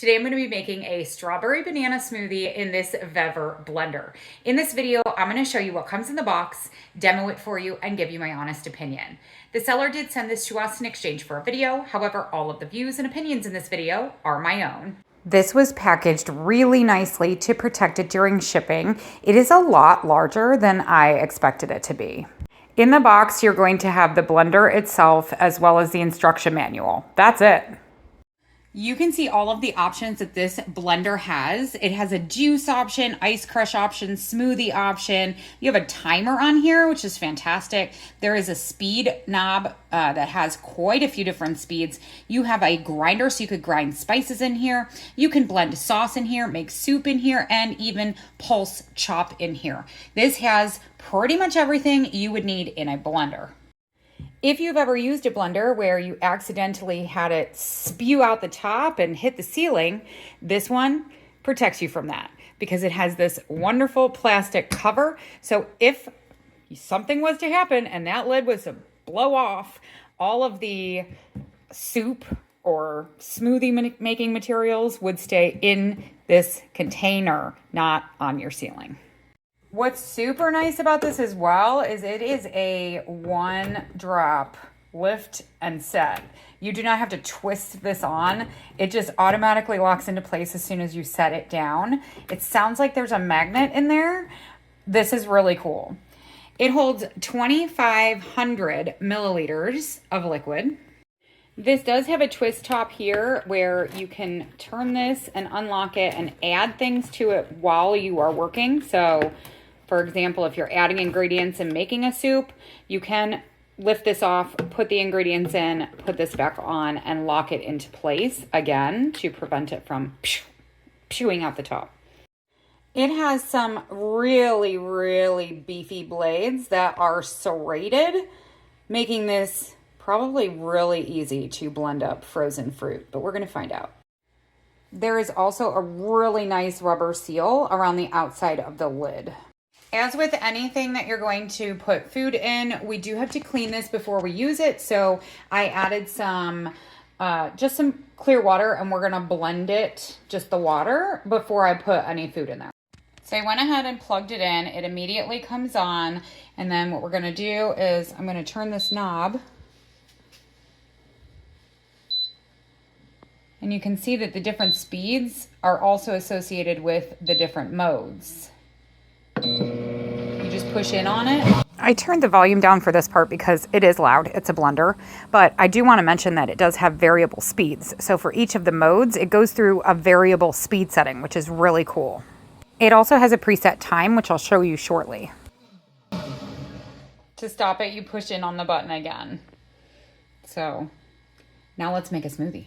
Today I'm going to be making a strawberry banana smoothie in this VEVOR blender. In this video, I'm going to show you what comes in the box, demo it for you, and give you my honest opinion. The seller did send this to us in exchange for a video. However, all of the views and opinions in this video are my own. This was packaged really nicely to protect it during shipping. It is a lot larger than I expected it to be. In the box, you're going to have the blender itself as well as the instruction manual. That's it. You can see all of the options that this blender has. It has a juice option, ice crush option, smoothie option. You have a timer on here, which is fantastic. There is a speed knob that has quite a few different speeds. You have a grinder, so you could grind spices in here. You can blend sauce in here, make soup in here, and even pulse chop in here. This has pretty much everything you would need in a blender. If you've ever used a blender where you accidentally had it spew out the top and hit the ceiling, this one protects you from that because it has this wonderful plastic cover. So if something was to happen and that lid was to blow off, all of the soup or smoothie making materials would stay in this container, not on your ceiling. What's super nice about this as well is it is a one drop lift and set. You do not have to twist this on. It just automatically locks into place as soon as you set it down. It sounds like there's a magnet in there. This is really cool. It holds 2,500 milliliters of liquid. This does have a twist top here where you can turn this and unlock it and add things to it while you are working. So for example, if you're adding ingredients and making a soup, you can lift this off, put the ingredients in, put this back on, and lock it into place again to prevent it from chewing out the top. It has some really, really beefy blades that are serrated, making this probably really easy to blend up frozen fruit, but we're going to find out. There is also a really nice rubber seal around the outside of the lid. As with anything that you're going to put food in, we do have to clean this before we use it. So I added just some clear water, and we're going to blend it, just the water, before I put any food in there. So I went ahead and plugged it in. It immediately comes on. And then what we're going to do is I'm going to turn this knob. And you can see that the different speeds are also associated with the different modes. You just push in on it. I turned the volume down for this part because it is loud. It's a blender. But I do want to mention that it does have variable speeds. So for each of the modes, it goes through a variable speed setting, which is really cool. It also has a preset time, which I'll show you shortly. To stop it, you push in on the button again. So now let's make a smoothie.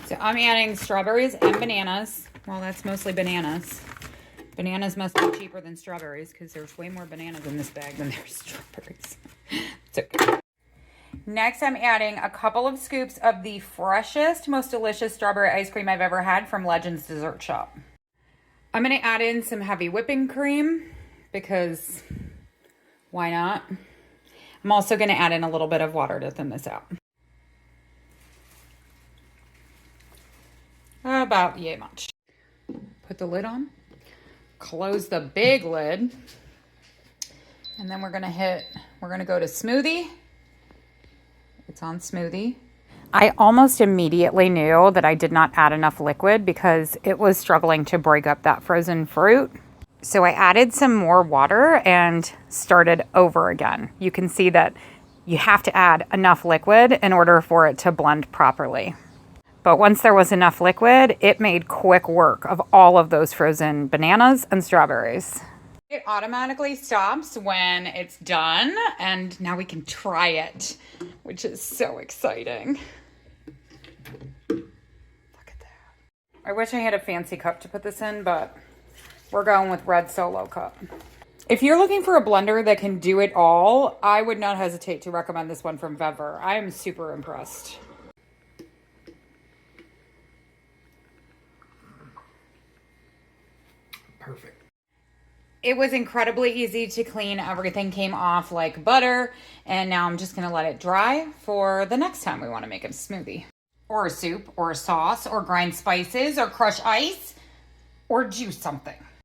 So I'm adding strawberries and bananas. Well, that's mostly bananas. Bananas must be cheaper than strawberries because there's way more bananas in this bag than there's strawberries. It's okay. Next, I'm adding a couple of scoops of the freshest, most delicious strawberry ice cream I've ever had from Legends Dessert Shop. I'm going to add in some heavy whipping cream because why not? I'm also going to add in a little bit of water to thin this out. About yay much. Put the lid on. Close the big lid, and then we're gonna go to smoothie. It's on smoothie. I almost immediately knew that I did not add enough liquid because it was struggling to break up that frozen fruit. So I added some more water and started over again. You can see that you have to add enough liquid in order for it to blend properly. But once there was enough liquid, it made quick work of all of those frozen bananas and strawberries. It automatically stops when it's done, and now we can try it, which is so exciting. Look at that. I wish I had a fancy cup to put this in, but we're going with red Solo cup. If you're looking for a blender that can do it all, I would not hesitate to recommend this one from VEVOR. I am super impressed. Perfect. It was incredibly easy to clean. Everything came off like butter. And now I'm just going to let it dry for the next time we want to make a smoothie. or a soup or a sauce or grind spices or crush ice or juice something.